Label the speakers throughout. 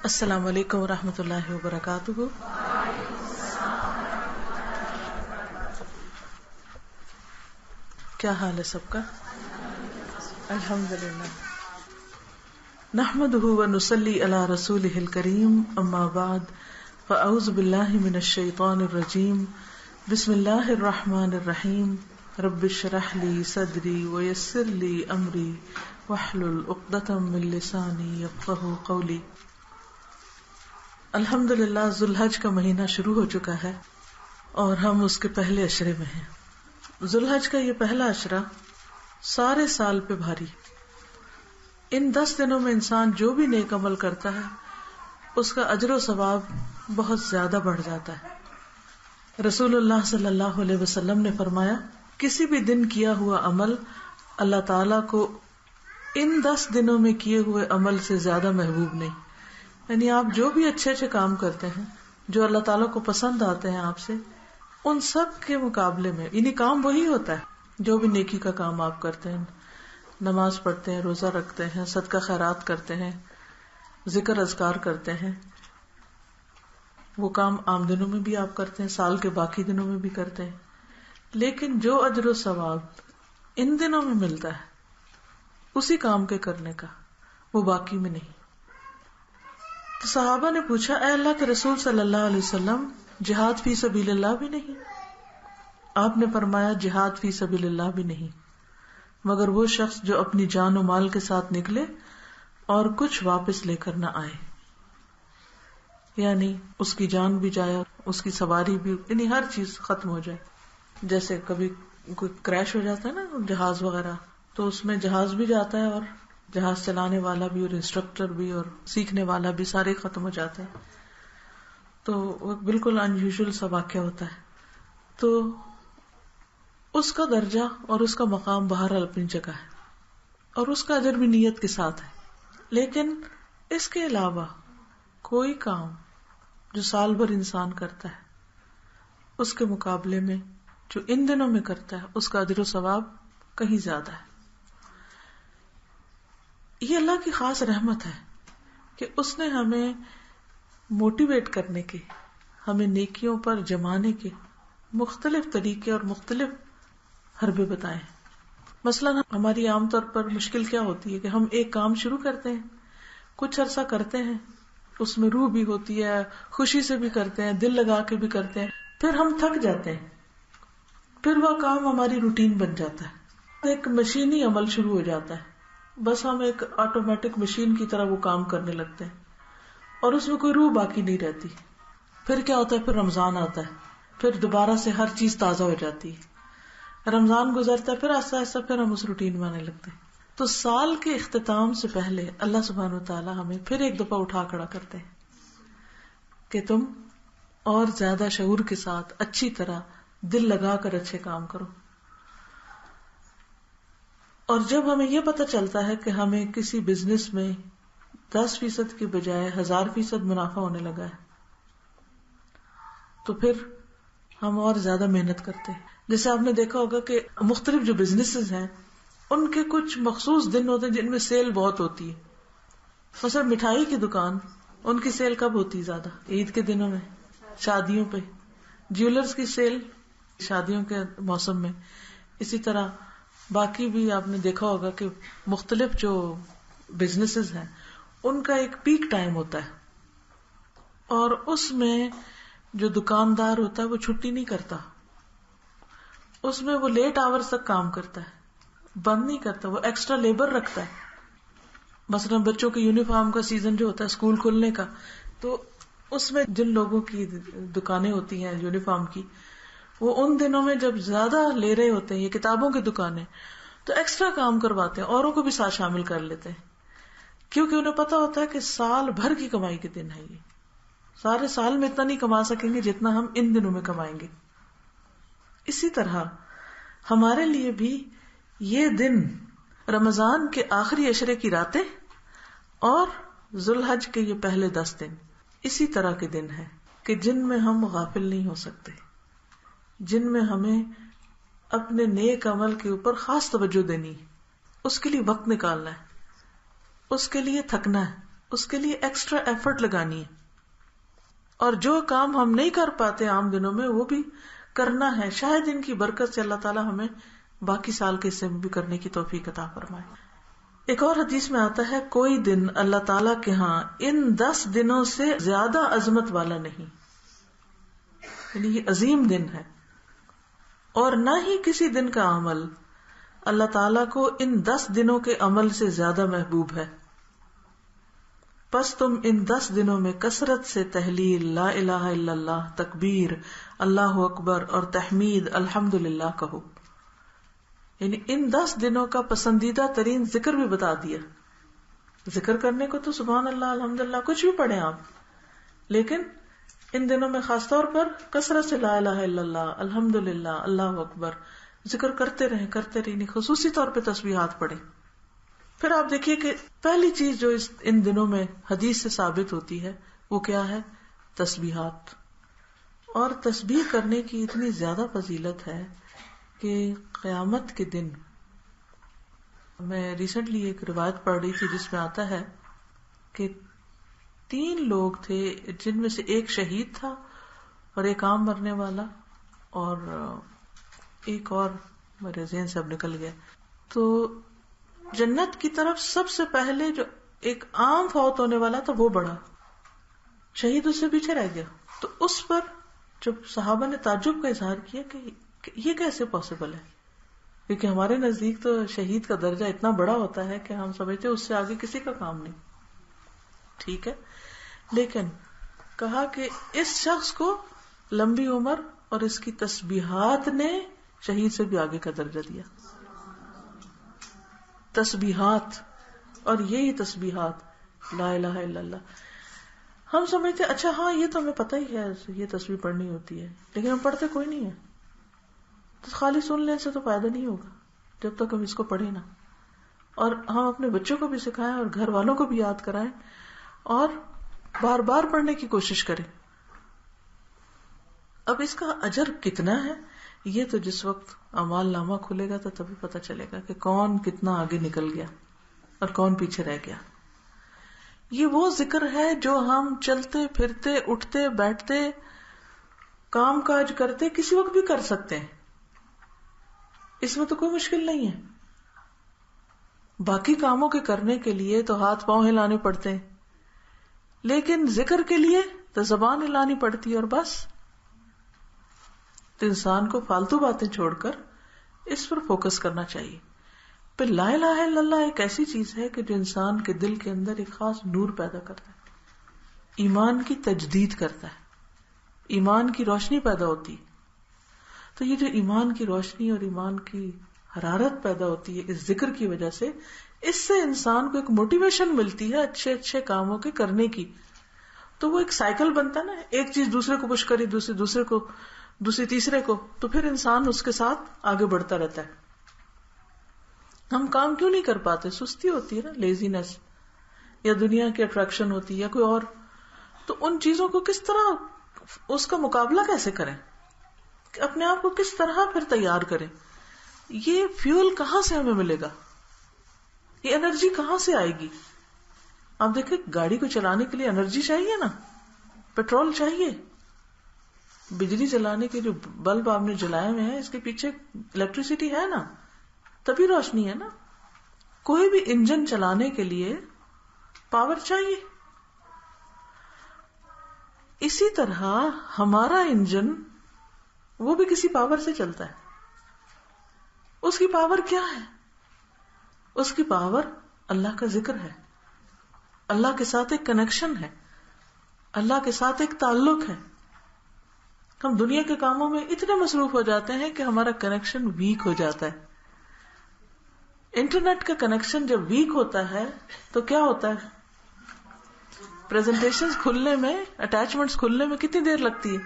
Speaker 1: السلام علیکم ورحمۃ اللہ وبرکاتہ. کیا حال ہے سب کا؟ الحمدللہ. نحمده ونصلی علی رسولہ الکریم. اما بعد فاعوذ باللہ من الشیطان الرجیم. بسم اللہ الرحمن الرحیم. رب اشرح لی صدری ویسر لی امری واحلل عقدۃ من لسانی یفقہوا قولی. الحمدللہ ذوالحج کا مہینہ شروع ہو چکا ہے اور ہم اس کے پہلے عشرے میں ہیں. ذوالحج کا یہ پہلا عشرہ سارے سال پہ بھاری. ان 10 دنوں میں انسان جو بھی نیک عمل کرتا ہے اس کا اجر و ثواب بہت زیادہ بڑھ جاتا ہے. رسول اللہ صلی اللہ علیہ وسلم نے فرمایا، کسی بھی دن کیا ہوا عمل اللہ تعالیٰ کو ان 10 دنوں میں کیے ہوئے عمل سے زیادہ محبوب نہیں. یعنی آپ جو بھی اچھے اچھے کام کرتے ہیں جو اللہ تعالیٰ کو پسند آتے ہیں آپ سے، ان سب کے مقابلے میں یعنی کام وہی ہوتا ہے جو بھی نیکی کا کام آپ کرتے ہیں. نماز پڑھتے ہیں، روزہ رکھتے ہیں، صدقہ خیرات کرتے ہیں، ذکر اذکار کرتے ہیں. وہ کام عام دنوں میں بھی آپ کرتے ہیں، سال کے باقی دنوں میں بھی کرتے ہیں. لیکن جو اجر و ثواب ان دنوں میں ملتا ہے اسی کام کے کرنے کا، وہ باقی میں نہیں. تو صحابہ نے پوچھا، اے اللہ کے رسول صلی اللہ علیہ وسلم، جہاد فی سبیل اللہ بھی نہیں؟ آپ نے فرمایا، جہاد فی سبیل اللہ بھی نہیں مگر وہ شخص جو اپنی جان و مال کے ساتھ نکلے اور کچھ واپس لے کر نہ آئے. یعنی اس کی جان بھی جائے اور اس کی سواری بھی، یعنی ہر چیز ختم ہو جائے. جیسے کبھی کوئی کریش ہو جاتا ہے نا جہاز وغیرہ، تو اس میں جہاز بھی جاتا ہے اور جہاز چلانے والا بھی اور انسٹرکٹر بھی اور سیکھنے والا بھی، سارے ختم ہو جاتے ہیں. تو وہ بالکل انیوژل سا واقعہ ہوتا ہے. تو اس کا درجہ اور اس کا مقام بہرحال اپنی جگہ ہے اور اس کا اجر بھی نیت کے ساتھ ہے. لیکن اس کے علاوہ کوئی کام جو سال بھر انسان کرتا ہے اس کے مقابلے میں جو ان دنوں میں کرتا ہے اس کا اجر و ثواب کہیں زیادہ ہے. یہ اللہ کی خاص رحمت ہے کہ اس نے ہمیں موٹیویٹ کرنے کے، ہمیں نیکیوں پر جمانے کے مختلف طریقے اور مختلف حربے بتائے ہیں. مثلاً ہماری عام طور پر مشکل کیا ہوتی ہے کہ ہم ایک کام شروع کرتے ہیں، کچھ عرصہ کرتے ہیں، اس میں روح بھی ہوتی ہے، خوشی سے بھی کرتے ہیں، دل لگا کے بھی کرتے ہیں، پھر ہم تھک جاتے ہیں، پھر وہ کام ہماری روٹین بن جاتا ہے، ایک مشینی عمل شروع ہو جاتا ہے. بس ہم ایک آٹومیٹک مشین کی طرح وہ کام کرنے لگتے ہیں اور اس میں کوئی روح باقی نہیں رہتی. پھر کیا ہوتا ہے؟ پھر رمضان آتا ہے، پھر دوبارہ سے ہر چیز تازہ ہو جاتی ہے. رمضان گزرتا ہے، پھر آہستہ آہستہ پھر ہم اس روٹین میں آنے لگتے ہیں. تو سال کے اختتام سے پہلے اللہ سبحانہ وتعالی ہمیں پھر ایک دفعہ اٹھا کھڑا کرتے ہیں کہ تم اور زیادہ شعور کے ساتھ اچھی طرح دل لگا کر اچھے کام کرو. اور جب ہمیں یہ پتہ چلتا ہے کہ ہمیں کسی بزنس میں 10% کی بجائے 1000% منافع ہونے لگا ہے تو پھر ہم اور زیادہ محنت کرتے ہیں. جیسے آپ نے دیکھا ہوگا کہ مختلف جو بزنسز ہیں ان کے کچھ مخصوص دن ہوتے ہیں جن میں سیل بہت ہوتی ہے. مثلا مٹھائی کی دکان، ان کی سیل کب ہوتی ہے زیادہ؟ عید کے دنوں میں، شادیوں پہ. جیولرز کی سیل شادیوں کے موسم میں. اسی طرح باقی بھی آپ نے دیکھا ہوگا کہ مختلف جو بزنسز ہیں ان کا ایک پیک ٹائم ہوتا ہے اور اس میں جو دکاندار ہوتا ہے وہ چھٹی نہیں کرتا، اس میں وہ لیٹ آورز تک کام کرتا ہے، بند نہیں کرتا، وہ ایکسٹرا لیبر رکھتا ہے. مثلا بچوں کے یونیفارم کا سیزن جو ہوتا ہے اسکول کھلنے کا، تو اس میں جن لوگوں کی دکانیں ہوتی ہیں یونیفارم کی، وہ ان دنوں میں جب زیادہ لے رہے ہوتے ہیں، یہ کتابوں کی دکانیں، تو ایکسٹرا کام کرواتے ہیں، اوروں کو بھی ساتھ شامل کر لیتے ہیں، کیونکہ انہیں پتا ہوتا ہے کہ سال بھر کی کمائی کے دن ہے. یہ سارے سال میں اتنا نہیں کما سکیں گے جتنا ہم ان دنوں میں کمائیں گے. اسی طرح ہمارے لیے بھی یہ دن رمضان کے آخری عشرے کی راتیں اور ذوالحج کے یہ پہلے 10 دن اسی طرح کے دن ہیں کہ جن میں ہم غافل نہیں ہو سکتے، جن میں ہمیں اپنے نیک عمل کے اوپر خاص توجہ دینی ہے، اس کے لیے وقت نکالنا ہے، اس کے لیے تھکنا ہے، اس کے لیے ایکسٹرا ایفرٹ لگانی ہے، اور جو کام ہم نہیں کر پاتے عام دنوں میں وہ بھی کرنا ہے. شاید ان کی برکت سے اللہ تعالیٰ ہمیں باقی سال کے حصے میں بھی کرنے کی توفیق عطا فرمائے. ایک اور حدیث میں آتا ہے کوئی دن اللہ تعالیٰ کے ہاں ان 10 دنوں سے زیادہ عظمت والا نہیں، یعنی یہ عظیم دن ہے، اور نہ ہی کسی دن کا عمل اللہ تعالیٰ کو ان 10 دنوں کے عمل سے زیادہ محبوب ہے. پس تم ان 10 دنوں میں کثرت سے تحلیل، لا الہ الا اللہ، تکبیر، اللہ اکبر اور تحمید الحمدللہ کہو. یعنی ان 10 دنوں کا پسندیدہ ترین ذکر بھی بتا دیا. ذکر کرنے کو تو سبحان اللہ، الحمدللہ کچھ بھی پڑھیں آپ، لیکن ان دنوں میں خاص طور پر کثرت سے لا الہ الا اللہ، الحمدللہ، اللہ اکبر ذکر کرتے رہیں، خصوصی طور پہ تسبیحات پڑھیں. پھر آپ دیکھیے کہ پہلی چیز جو ان دنوں میں حدیث سے ثابت ہوتی ہے وہ کیا ہے؟ تسبیحات. اور تسبیح کرنے کی اتنی زیادہ فضیلت ہے کہ قیامت کے دن، میں ریسنٹلی ایک روایت پڑھ رہی تھی جس میں آتا ہے کہ 3 لوگ تھے جن میں سے ایک شہید تھا اور ایک عام مرنے والا اور ایک اور میرے ذہن سے اب نکل گیا. تو جنت کی طرف سب سے پہلے جو ایک عام فوت ہونے والا تھا وہ بڑھا، شہید اس سے پیچھے رہ گیا. تو اس پر جب صحابہ نے تعجب کا اظہار کیا کہ یہ کیسے پاسبل ہے، کیونکہ ہمارے نزدیک تو شہید کا درجہ اتنا بڑا ہوتا ہے کہ ہم سمجھتے اس سے آگے کسی کا کام نہیں. ٹھیک ہے، لیکن کہا کہ اس شخص کو لمبی عمر اور اس کی تسبیحات نے شہید سے بھی آگے کا درجہ دیا. تسبیحات، اور یہی تسبیحات لا الہ الا اللہ. ہم سمجھتے اچھا ہاں یہ تو ہمیں پتہ ہی ہے یہ تسبیح پڑھنی ہوتی ہے، لیکن ہم پڑھتے کوئی نہیں ہے. تو خالی سن لینے سے تو فائدہ نہیں ہوگا جب تک ہم اس کو پڑھیں نا. اور ہم اپنے بچوں کو بھی سکھائیں اور گھر والوں کو بھی یاد کرائیں اور بار بار پڑھنے کی کوشش کریں. اب اس کا اجر کتنا ہے یہ تو جس وقت اعمال نامہ کھلے گا تو تبھی پتہ چلے گا کہ کون کتنا آگے نکل گیا اور کون پیچھے رہ گیا. یہ وہ ذکر ہے جو ہم چلتے پھرتے، اٹھتے بیٹھتے، کام کاج کرتے کسی وقت بھی کر سکتے ہیں. اس میں تو کوئی مشکل نہیں ہے. باقی کاموں کے کرنے کے لیے تو ہاتھ پاؤں ہلانے پڑتے ہیں، لیکن ذکر کے لیے تو زبان ہلانی پڑتی ہے اور بس. تو انسان کو فالتو باتیں چھوڑ کر اس پر فوکس کرنا چاہیے. پھر لا الہ الا اللہ ایک ایسی چیز ہے کہ جو انسان کے دل کے اندر ایک خاص نور پیدا کرتا ہے، ایمان کی تجدید کرتا ہے، ایمان کی روشنی پیدا ہوتی ہے. تو یہ جو ایمان کی روشنی اور ایمان کی حرارت پیدا ہوتی ہے اس ذکر کی وجہ سے، اس سے انسان کو ایک موٹیویشن ملتی ہے اچھے اچھے کاموں کے کرنے کی. تو وہ ایک سائیکل بنتا ہے نا، ایک چیز دوسرے کو پش کری، دوسرے کو، دوسری تیسرے کو، تو پھر انسان اس کے ساتھ آگے بڑھتا رہتا ہے. ہم کام کیوں نہیں کر پاتے؟ سستی ہوتی ہے نا، لیزینس، یا دنیا کی اٹریکشن ہوتی ہے یا کوئی اور. تو ان چیزوں کو کس طرح، اس کا مقابلہ کیسے کریں، اپنے آپ کو کس طرح پھر تیار کریں؟ یہ فیول کہاں سے ہمیں ملے گا؟ یہ انرجی کہاں سے آئے گی؟ آپ دیکھیں گاڑی کو چلانے کے لیے انرجی چاہیے نا، پیٹرول چاہیے. بجلی چلانے کے جو بلب آپ نے جلائے ہوئے ہیں اس کے پیچھے الیکٹریسٹی ہے نا، تبھی روشنی ہے نا. کوئی بھی انجن چلانے کے لیے پاور چاہیے. اسی طرح ہمارا انجن وہ بھی کسی پاور سے چلتا ہے. اس کی پاور کیا ہے؟ اس کی پاور اللہ کا ذکر ہے، اللہ کے ساتھ ایک کنیکشن ہے، اللہ کے ساتھ ایک تعلق ہے. ہم دنیا کے کاموں میں اتنے مصروف ہو جاتے ہیں کہ ہمارا کنیکشن ویک ہو جاتا ہے. انٹرنیٹ کا کنیکشن جب ویک ہوتا ہے تو کیا ہوتا ہے؟ پریزنٹیشنز کھلنے میں، اٹیچمنٹس کھلنے میں کتنی دیر لگتی ہے؟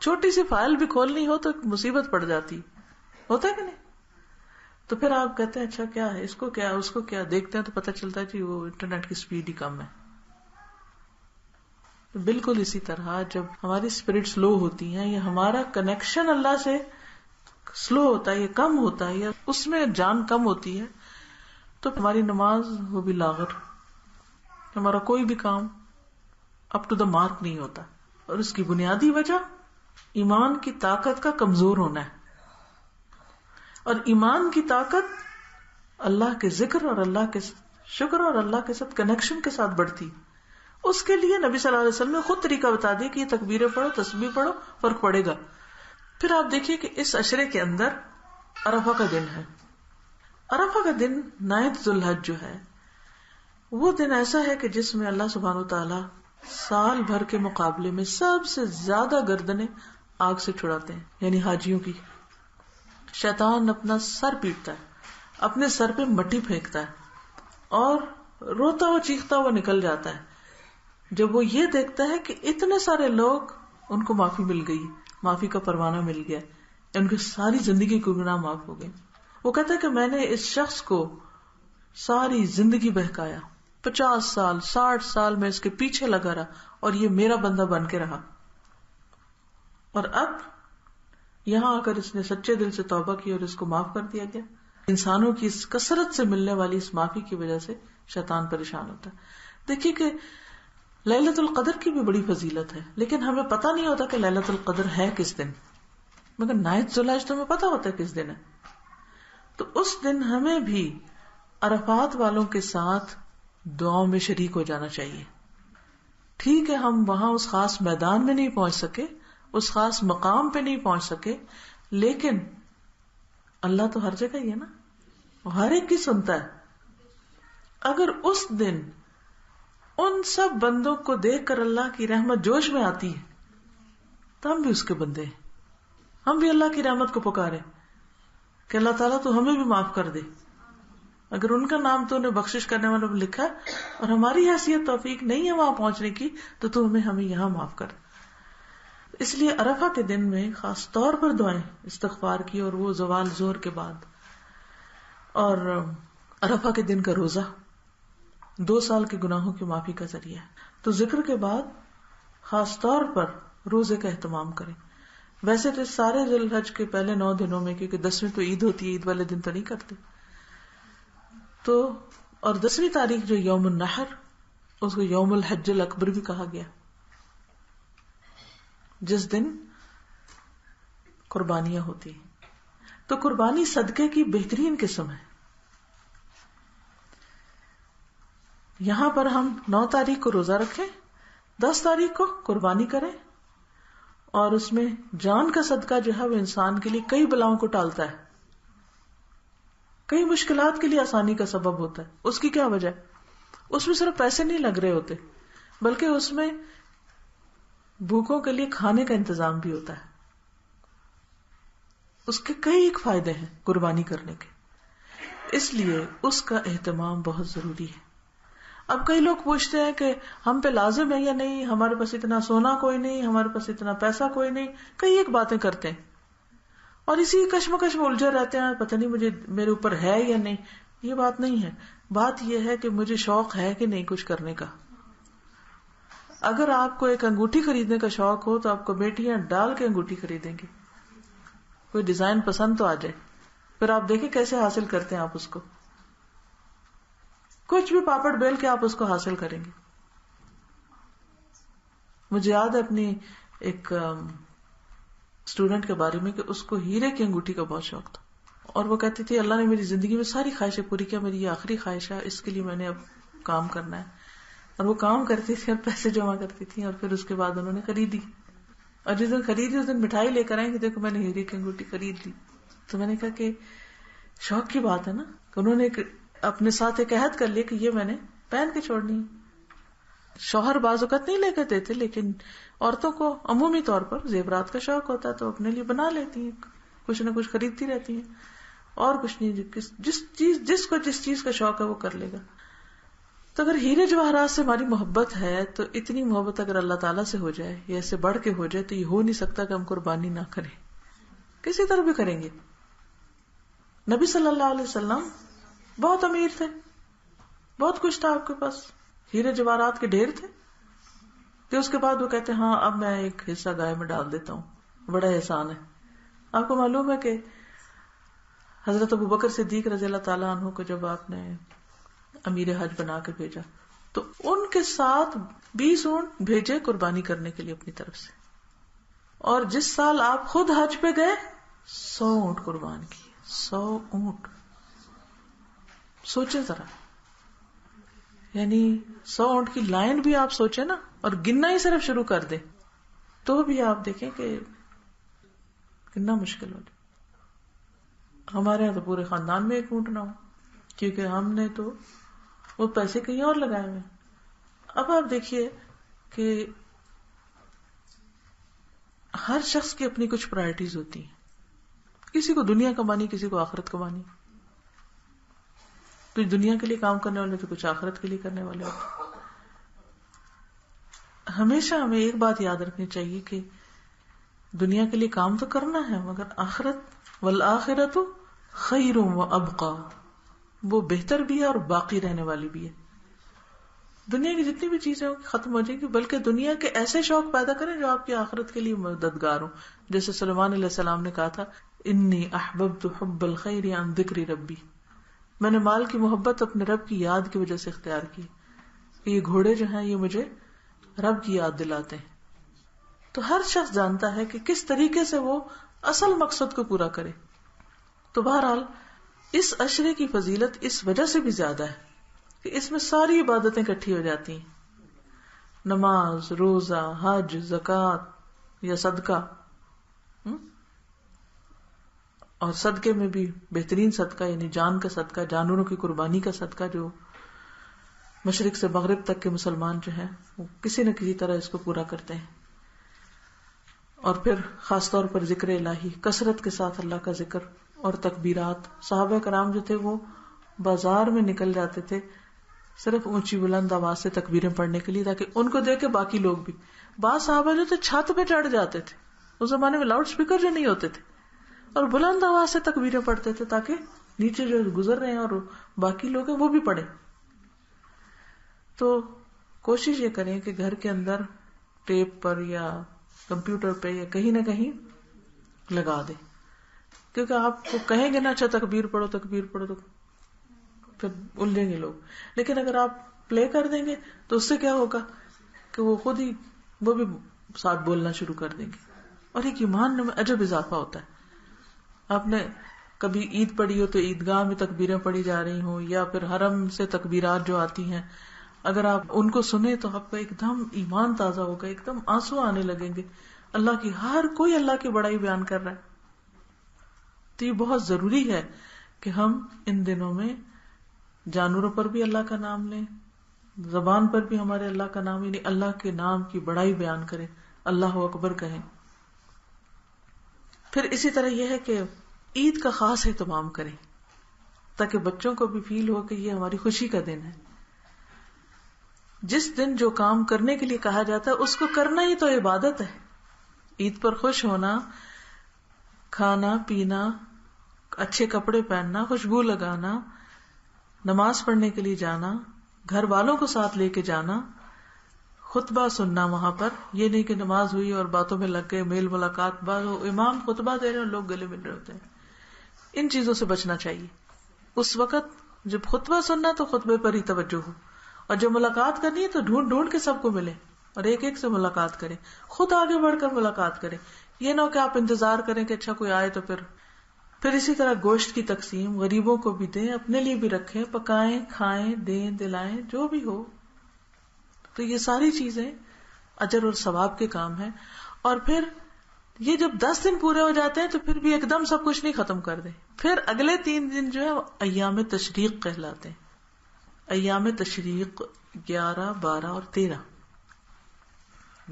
Speaker 1: چھوٹی سی فائل بھی کھولنی ہو تو مصیبت پڑ جاتی. ہوتا ہے کہ نہیں؟ تو پھر آپ کہتے ہیں اچھا کیا ہے، اس کو کیا، اس کو کیا، دیکھتے ہیں تو پتہ چلتا ہے کہ وہ انٹرنیٹ کی سپیڈ ہی کم ہے. بالکل اسی طرح جب ہماری اسپرٹ سلو ہوتی ہیں یا ہمارا کنیکشن اللہ سے سلو ہوتا ہے یا کم ہوتا ہے یا اس میں جان کم ہوتی ہے تو ہماری نماز وہ بھی لاغر، ہمارا کوئی بھی کام اپ ٹو دا مارک نہیں ہوتا. اور اس کی بنیادی وجہ ایمان کی طاقت کا کمزور ہونا ہے. اور ایمان کی طاقت اللہ کے ذکر اور اللہ کے شکر اور اللہ کے ساتھ کنیکشن کے ساتھ بڑھتی. اس کے لیے نبی صلی اللہ علیہ وسلم نے خود طریقہ بتا دیا کہ یہ تکبیریں پڑھو، تسبیح پڑھو، فرق پڑے گا. پھر آپ دیکھیے کہ اس عشرے کے اندر عرفہ کا دن ہے. عرفہ کا دن 9 ذی الحج جو ہے وہ دن ایسا ہے کہ جس میں اللہ سبحانہ وتعالی سال بھر کے مقابلے میں سب سے زیادہ گردنیں آگ سے چھڑاتے ہیں، یعنی حاجیوں کی. شیطان اپنا سر پیٹتا ہے، اپنے سر پہ مٹی پھینکتا ہے اور روتا ہوا چیختا ہوا نکل جاتا ہے جب وہ یہ دیکھتا ہے کہ اتنے سارے لوگ ان کو معافی مل گئی، معافی کا پروانہ مل گیا، ان کی ساری زندگی کے گناہ معاف ہو گئے. وہ کہتا ہے کہ میں نے اس شخص کو ساری زندگی بہکایا، 50 سال 60 سال میں اس کے پیچھے لگا رہا اور یہ میرا بندہ بن کے رہا، اور اب یہاں آ کر اس نے سچے دل سے توبہ کی اور اس کو معاف کر دیا گیا. انسانوں کی اس کثرت سے ملنے والی اس معافی کی وجہ سے شیطان پریشان ہوتا ہے. دیکھیے کہ لیلۃ القدر کی بھی بڑی فضیلت ہے، لیکن ہمیں پتہ نہیں ہوتا کہ لیلۃ القدر ہے کس دن، مگر 9 ذی الحج تو ہمیں پتہ ہوتا ہے کس دن ہے. تو اس دن ہمیں بھی عرفات والوں کے ساتھ دعاؤں میں شریک ہو جانا چاہیے. ٹھیک ہے ہم وہاں اس خاص میدان میں نہیں پہنچ سکے، اس خاص مقام پہ نہیں پہنچ سکے، لیکن اللہ تو ہر جگہ ہی ہے نا، وہ ہر ایک کی سنتا ہے. اگر اس دن ان سب بندوں کو دیکھ کر اللہ کی رحمت جوش میں آتی ہے تو ہم بھی اس کے بندے ہیں، ہم بھی اللہ کی رحمت کو پکارے کہ اللہ تعالیٰ تو ہمیں بھی معاف کر دے. اگر ان کا نام تو انہیں بخشش کرنے والوں میں لکھا ہے اور ہماری حیثیت توفیق نہیں ہے وہاں پہنچنے کی، تو ہمیں یہاں معاف کر. اس لیے عرفہ کے دن میں خاص طور پر دعائیں استغفار کی، اور وہ زوال ظہر کے بعد. اور عرفہ کے دن کا روزہ 2 سال کے گناہوں کی معافی کا ذریعہ ہے. تو ذکر کے بعد خاص طور پر روزے کا اہتمام کریں. ویسے تو سارے ذی الحج کے پہلے 9 دنوں میں، کیونکہ 10ویں تو عید ہوتی ہے، عید والے دن تو نہیں کرتے، تو اور 10ویں تاریخ جو یوم النحر، اس کو یوم الحج الاکبر بھی کہا گیا، جس دن قربانیاں ہوتی ہیں. تو قربانی صدقے کی بہترین قسم ہے. یہاں پر ہم 9 تاریخ کو روزہ رکھیں، 10 تاریخ کو قربانی کریں، اور اس میں جان کا صدقہ جو ہے وہ انسان کے لیے کئی بلاؤں کو ٹالتا ہے، کئی مشکلات کے لیے آسانی کا سبب ہوتا ہے. اس کی کیا وجہ ہے؟ اس میں صرف پیسے نہیں لگ رہے ہوتے، بلکہ اس میں بھوکوں کے لیے کھانے کا انتظام بھی ہوتا ہے. اس کے کئی ایک فائدے ہیں قربانی کرنے کے، اس لیے اس کا اہتمام بہت ضروری ہے. اب کئی لوگ پوچھتے ہیں کہ ہم پہ لازم ہے یا نہیں، ہمارے پاس اتنا سونا کوئی نہیں، ہمارے پاس اتنا پیسہ کوئی نہیں، کئی ایک باتیں کرتے ہیں اور اسی کشمکش میں الجھے رہتے ہیں، پتہ نہیں مجھے میرے اوپر ہے یا نہیں. یہ بات نہیں ہے. بات یہ ہے کہ مجھے شوق ہے کہ نہیں کچھ کرنے کا. اگر آپ کو ایک انگوٹھی خریدنے کا شوق ہو تو آپ کمیٹیاں ڈال کے انگوٹھی خریدیں گے. کوئی ڈیزائن پسند تو آ جائے، پھر آپ دیکھیں کیسے حاصل کرتے ہیں آپ اس کو. کچھ بھی پاپڑ بیل کے آپ اس کو حاصل کریں گے. مجھے یاد ہے اپنی ایک اسٹوڈنٹ کے بارے میں کہ اس کو ہیرے کی انگوٹھی کا بہت شوق تھا، اور وہ کہتی تھی اللہ نے میری زندگی میں ساری خواہشیں پوری کیا، میری یہ آخری خواہش ہے، اس کے لیے میں نے اب کام کرنا ہے. اور وہ کام کرتی تھی اور پیسے جمع کرتی تھی، اور پھر اس کے بعد انہوں نے خریدی. اور جس دن خریدی اس دن مٹھائی لے کر آئیں کہ دیکھو میں نے ہیرے کی انگوٹھی خرید لی. تو میں نے کہا کہ شوق کی بات ہے نا، کہ انہوں نے اپنے ساتھ ایک عہد کر لیا کہ یہ میں نے پہن کے چھوڑنی ہے. شوہر بعض اوقات نہیں لے کے دیتے، لیکن عورتوں کو عمومی طور پر زیورات کا شوق ہوتا ہے تو اپنے لیے بنا لیتی ہیں، کچھ نہ کچھ خریدتی رہتی ہیں، اور کچھ نہیں، جس کو جس چیز کا شوق ہے وہ کر لے گا. تو اگر ہیرے جواہرات سے ہماری محبت ہے تو اتنی محبت اگر اللہ تعالیٰ سے ہو جائے یا اس سے بڑھ کے ہو جائے تو یہ ہو نہیں سکتا کہ ہم قربانی نہ کریں، کسی طرح بھی کریں گے. نبی صلی اللہ علیہ وسلم بہت امیر تھے، بہت کچھ تھا آپ کے پاس، ہیرے جواہرات کے ڈھیر تھے، کہ اس کے بعد وہ کہتے ہیں ہاں اب میں ایک حصہ گائے میں ڈال دیتا ہوں، بڑا احسان ہے. آپ کو معلوم ہے کہ حضرت ابوبکر صدیق رضی اللہ تعالیٰ عنہ کو جب آپ نے امیر حج بنا کے بھیجا تو ان کے ساتھ 20 اونٹ بھیجے قربانی کرنے کے لیے اپنی طرف سے. اور جس سال آپ خود حج پہ گئے 100 اونٹ قربان کیے. 100 اونٹ. سوچے ذرا, یعنی 100 اونٹ کی لائن بھی آپ سوچے نا, اور گننا ہی صرف شروع کر دیں تو بھی آپ دیکھیں کہ کتنا مشکل ہو جائے. ہمارے یہاں تو پورے خاندان میں 1 اونٹ نہ ہو, کیونکہ ہم نے تو وہ پیسے کہیں اور لگائے ہوئے. اب آپ دیکھیے کہ ہر شخص کی اپنی کچھ پرائرٹیز ہوتی ہیں. کسی کو دنیا کمانی, کسی کو آخرت کمانی. کچھ دنیا کے لیے کام کرنے والے تو کچھ آخرت کے لیے کرنے والے ہوتے. ہمیشہ ہمیں ایک بات یاد رکھنی چاہیے کہ دنیا کے لیے کام تو کرنا ہے, مگر آخرت والآخرت خیر و ابقا, وہ بہتر بھی ہے اور باقی رہنے والی بھی ہے. دنیا کی جتنی بھی چیزیں ختم ہو جائیں گی, بلکہ دنیا کے ایسے شوق پیدا کریں جو آپ کی آخرت کے لیے مددگار ہوں. جیسے سلیمان علیہ السلام نے کہا تھا, انی احببت حب الخیر عن ذکر ربی, میں نے مال کی محبت اپنے رب کی یاد کی وجہ سے اختیار کی. یہ گھوڑے جو ہیں یہ مجھے رب کی یاد دلاتے ہیں. تو ہر شخص جانتا ہے کہ کس طریقے سے وہ اصل مقصد کو پورا کرے. تو بہرحال اس عشرے کی فضیلت اس وجہ سے بھی زیادہ ہے کہ اس میں ساری عبادتیں اکٹھی ہو جاتی ہیں. نماز, روزہ, حج, زکوٰۃ یا صدقہ, اور صدقے میں بھی بہترین صدقہ یعنی جان کا صدقہ, جانوروں کی قربانی کا صدقہ, جو مشرق سے مغرب تک کے مسلمان جو ہیں وہ کسی نہ کسی طرح اس کو پورا کرتے ہیں. اور پھر خاص طور پر ذکر الہی, کثرت کے ساتھ اللہ کا ذکر اور تکبیرات. صحابہ کرام جو تھے وہ بازار میں نکل جاتے تھے صرف اونچی بلند آواز سے تکبیریں پڑھنے کے لیے, تاکہ ان کو دیکھ کے باقی لوگ بھی. بعض صحابہ جو تھے چھت پہ چڑھ جاتے تھے, اس زمانے میں لاؤڈ اسپیکر جو نہیں ہوتے تھے, اور بلند آواز سے تکبیریں پڑھتے تھے تاکہ نیچے جو گزر رہے ہیں اور باقی لوگ ہیں وہ بھی پڑھیں. تو کوشش یہ کریں کہ گھر کے اندر ٹیپ پر یا کمپیوٹر پہ یا کہیں نہ کہیں لگا دیں, کیونکہ آپ کو کہیں گے نا اچھا تکبیر پڑھو تکبیر پڑھو تو پھر الجھیں گے لوگ. لیکن اگر آپ پلے کر دیں گے تو اس سے کیا ہوگا کہ وہ خود ہی وہ بھی ساتھ بولنا شروع کر دیں گے, اور ایک ایمان میں عجب اضافہ ہوتا ہے. آپ نے کبھی عید پڑھی ہو تو عیدگاہ میں تکبیریں پڑھی جا رہی ہوں, یا پھر حرم سے تکبیرات جو آتی ہیں, اگر آپ ان کو سنیں تو آپ کا ایک دم ایمان تازہ ہوگا, ایک دم آنسو آنے لگیں گے. اللہ کی, ہر کوئی اللہ کی بڑائی بیان کر رہا ہے. تو یہ بہت ضروری ہے کہ ہم ان دنوں میں جانوروں پر بھی اللہ کا نام لیں, زبان پر بھی ہمارے اللہ کا نام, یعنی اللہ کے نام کی بڑائی بیان کریں, اللہ اکبر کہیں. پھر اسی طرح یہ ہے کہ عید کا خاص اہتمام کریں تاکہ بچوں کو بھی فیل ہو کہ یہ ہماری خوشی کا دن ہے. جس دن جو کام کرنے کے لیے کہا جاتا ہے اس کو کرنا ہی تو عبادت ہے. عید پر خوش ہونا, کھانا پینا, اچھے کپڑے پہننا, خوشبو لگانا, نماز پڑھنے کے لیے جانا, گھر والوں کو ساتھ لے کے جانا, خطبہ سننا وہاں پر. یہ نہیں کہ نماز ہوئی اور باتوں میں لگ گئے, میل ملاقات, امام خطبہ دے رہے ہیں لوگ گلے مل رہے ہوتے ہیں. ان چیزوں سے بچنا چاہیے. اس وقت جب خطبہ سننا تو خطبے پر ہی توجہ ہو, اور جب ملاقات کرنی ہے تو ڈھونڈ ڈھونڈ کے سب کو ملے اور ایک ایک سے ملاقات کریں, خود آگے بڑھ کر ملاقات کریں. یہ نہ ہو کہ آپ انتظار کریں کہ اچھا کوئی آئے تو پھر اسی طرح گوشت کی تقسیم غریبوں کو بھی دیں, اپنے لیے بھی رکھیں, پکائیں, کھائیں, دیں, دلائیں, جو بھی ہو. تو یہ ساری چیزیں اجر اور ثواب کے کام ہیں. اور پھر یہ جب 10 دن پورے ہو جاتے ہیں تو پھر بھی ایک دم سب کچھ نہیں ختم کر دیں. پھر اگلے 3 دن جو ہے ایام تشریق کہلاتے ہیں. ایام تشریق 11, 12 اور 13,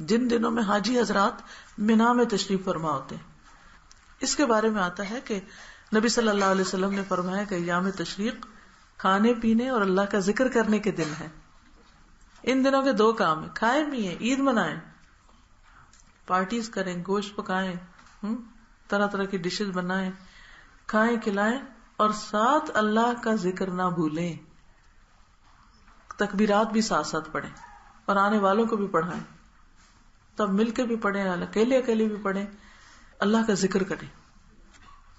Speaker 1: جن دنوں میں حاجی حضرات مینا میں تشریف فرما ہوتے ہیں. اس کے بارے میں آتا ہے کہ نبی صلی اللہ علیہ وسلم نے فرمایا کہ ایام تشریق کھانے پینے اور اللہ کا ذکر کرنے کے دن ہے. ان دنوں کے 2 کام ہیں, کھائیں پیئیں, عید منائیں, پارٹیز کریں, گوشت پکائیں, طرح طرح کی ڈشز بنائیں, کھائیں کھلائیں, اور ساتھ اللہ کا ذکر نہ بھولیں. تکبیرات بھی ساتھ ساتھ پڑھیں اور آنے والوں کو بھی پڑھائیں, تب مل کے بھی پڑھیں, اکیلے اکیلے بھی پڑھیں, اللہ کا ذکر کریں.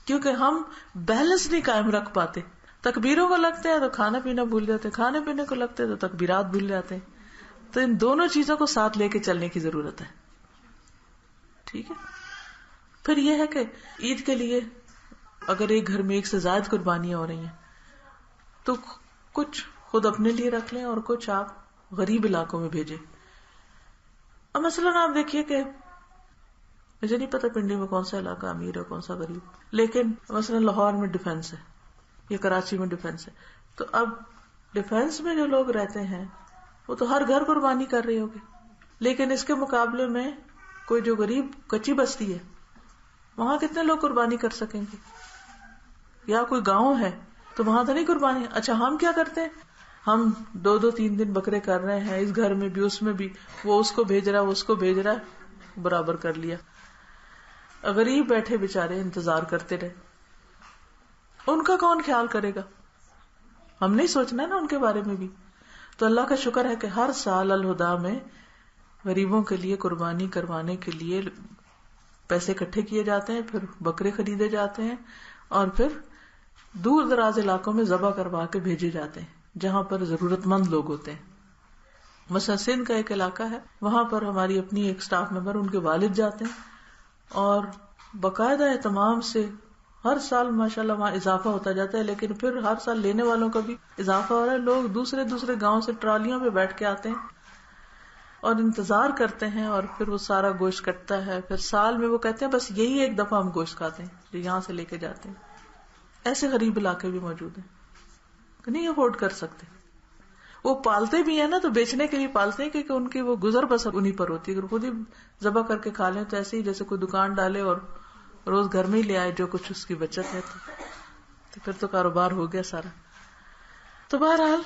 Speaker 1: کیونکہ ہم بیلنس نہیں قائم رکھ پاتے. تکبیروں کو لگتے ہیں تو کھانا پینا بھول جاتے ہیں، کھانے پینے کو لگتے ہیں تو تکبیرات بھول جاتے ہیں. تو ان دونوں چیزوں کو ساتھ لے کے چلنے کی ضرورت ہے. ٹھیک ہے. پھر یہ ہے کہ عید کے لیے اگر ایک گھر میں ایک سے زائد قربانیاں ہو رہی ہیں تو کچھ خود اپنے لیے رکھ لیں اور کچھ آپ غریب علاقوں میں بھیجیں. اب مثلاً آپ دیکھیے کہ مجھے نہیں پتا پنڈی میں کون سا علاقہ امیر ہے کون سا غریب، لیکن مثلاً لاہور میں ڈیفینس ہے یا کراچی میں ڈیفینس ہے، تو اب ڈیفینس میں جو لوگ رہتے ہیں وہ تو ہر گھر قربانی کر رہے ہوگے، لیکن اس کے مقابلے میں کوئی جو غریب کچی بستی ہے وہاں کتنے لوگ قربانی کر سکیں گے؟ یا کوئی گاؤں ہے تو وہاں تو نہیں قربانی. اچھا ہم کیا کرتے ہیں، ہم 2-3 دن بکرے کر رہے ہیں، اس گھر میں بھی اس میں بھی، وہ اس کو بھیج رہا ہے وہ اس کو بھیج رہا ہے، برابر کر لیا. غریب بیٹھے بےچارے انتظار کرتے رہے، ان کا کون خیال کرے گا؟ ہم نہیں سوچنا نا ان کے بارے میں بھی. تو اللہ کا شکر ہے کہ ہر سال الہدا میں غریبوں کے لیے قربانی کروانے کے لیے پیسے اکٹھے کیے جاتے ہیں، پھر بکرے خریدے جاتے ہیں اور پھر دور دراز علاقوں میں ذبح کروا کے بھیجے جاتے ہیں جہاں پر ضرورت مند لوگ ہوتے ہیں. مثلا سندھ کا ایک علاقہ ہے، وہاں پر ہماری اپنی ایک سٹاف ممبر ان کے والد جاتے ہیں اور باقاعدہ اہتمام سے ہر سال ماشاءاللہ وہاں اضافہ ہوتا جاتا ہے، لیکن پھر ہر سال لینے والوں کا بھی اضافہ ہو رہا ہے. لوگ دوسرے گاؤں سے ٹرالیوں پہ بیٹھ کے آتے ہیں اور انتظار کرتے ہیں اور پھر وہ سارا گوشت کٹتا ہے. پھر سال میں وہ کہتے ہیں بس یہی ایک دفعہ ہم گوشت کھاتے ہیں جو یہاں سے لے کے جاتے ہیں. ایسے غریب علاقے بھی موجود ہیں کہ نہیں افورڈ کر سکتے. وہ پالتے بھی ہیں نا تو بیچنے کے لیے پالتے ہیں کیونکہ ان کی وہ گزر بسر انہیں پر ہوتی ہے. اگر خود ہی ذبح کر کے کھا لیں تو ایسے ہی جیسے کوئی دکان ڈالے اور روز گھر میں ہی لے آئے جو کچھ اس کی بچت ہے تو پھر تو کاروبار ہو گیا سارا. تو بہرحال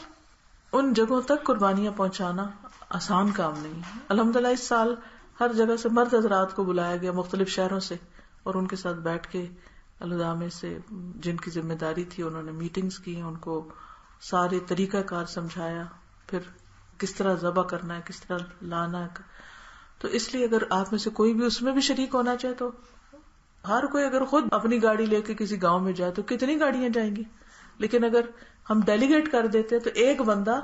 Speaker 1: ان جگہوں تک قربانیاں پہنچانا آسان کام نہیں ہے. الحمدللہ اس سال ہر جگہ سے مرد حضرات کو بلایا گیا مختلف شہروں سے اور ان کے ساتھ بیٹھ کے الہدا میں سے جن کی ذمہ داری تھی انہوں نے میٹنگز کی، ان کو سارے طریقہ کار سمجھایا، پھر کس طرح ذبح کرنا ہے، کس طرح لانا ہے. تو اس لیے اگر آپ میں سے کوئی بھی اس میں بھی شریک ہونا چاہے تو ہر کوئی اگر خود اپنی گاڑی لے کے کسی گاؤں میں جائے تو کتنی گاڑیاں جائیں گی، لیکن اگر ہم ڈیلیگیٹ کر دیتے تو ایک بندہ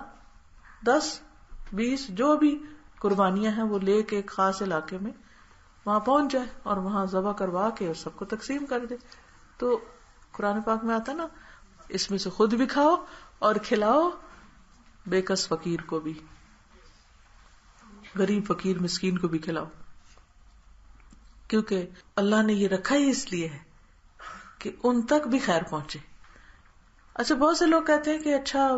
Speaker 1: 10-20 جو بھی قربانیاں ہیں وہ لے کے ایک خاص علاقے میں وہاں پہنچ جائے اور وہاں ذبح کروا کے اور سب کو تقسیم کر دے. تو قرآن پاک میں آتا نا اس میں سے خود بھی کھاؤ اور کھلاؤ بے کس فقیر کو بھی، غریب فقیر مسکین کو بھی کھلاؤ، کیونکہ اللہ نے یہ رکھا ہی اس لیے ہے کہ ان تک بھی خیر پہنچے. اچھا بہت سے لوگ کہتے ہیں کہ اچھا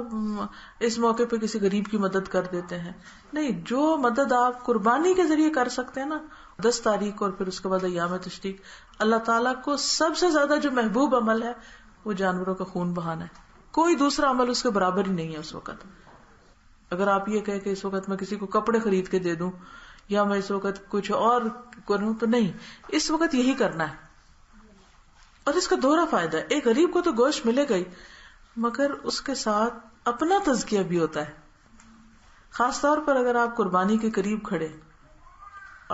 Speaker 1: اس موقع پہ کسی غریب کی مدد کر دیتے ہیں. نہیں، جو مدد آپ قربانی کے ذریعے کر سکتے ہیں نا 10 تاریخ اور پھر اس کے بعد ایام تشریق، اللہ تعالیٰ کو سب سے زیادہ جو محبوب عمل ہے وہ جانوروں کا خون بہانا ہے. کوئی دوسرا عمل اس کے برابر ہی نہیں ہے اس وقت. اگر آپ یہ کہیں کہ اس وقت میں کسی کو کپڑے خرید کے دے دوں یا میں اس وقت کچھ اور کروں تو نہیں، اس وقت یہی کرنا ہے. اور اس کا دوہرا فائدہ ہے، ایک غریب کو تو گوشت ملے گا ہی مگر اس کے ساتھ اپنا تزکیہ بھی ہوتا ہے. خاص طور پر اگر آپ قربانی کے قریب کھڑے،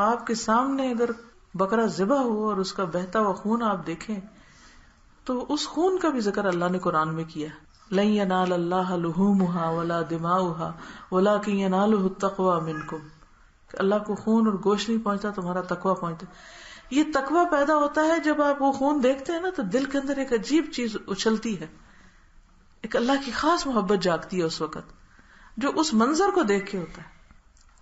Speaker 1: آپ کے سامنے اگر بکرا ذبح ہو اور اس کا بہتا ہوا خون آپ دیکھیں تو اس خون کا بھی ذکر اللہ نے قرآن میں کیا ہے. لن ینال اللہ لحومها ولا دماؤها ولکن ینالہ التقوی منکم، کہ اللہ کو خون اور گوشت نہیں پہنچتا، تمہارا تقوی پہنچتا. یہ تقوی پیدا ہوتا ہے جب آپ وہ خون دیکھتے ہیں نا تو دل کے اندر ایک عجیب چیز اچھلتی ہے، ایک اللہ کی خاص محبت جاگتی ہے اس وقت جو اس منظر کو دیکھ کے ہوتا ہے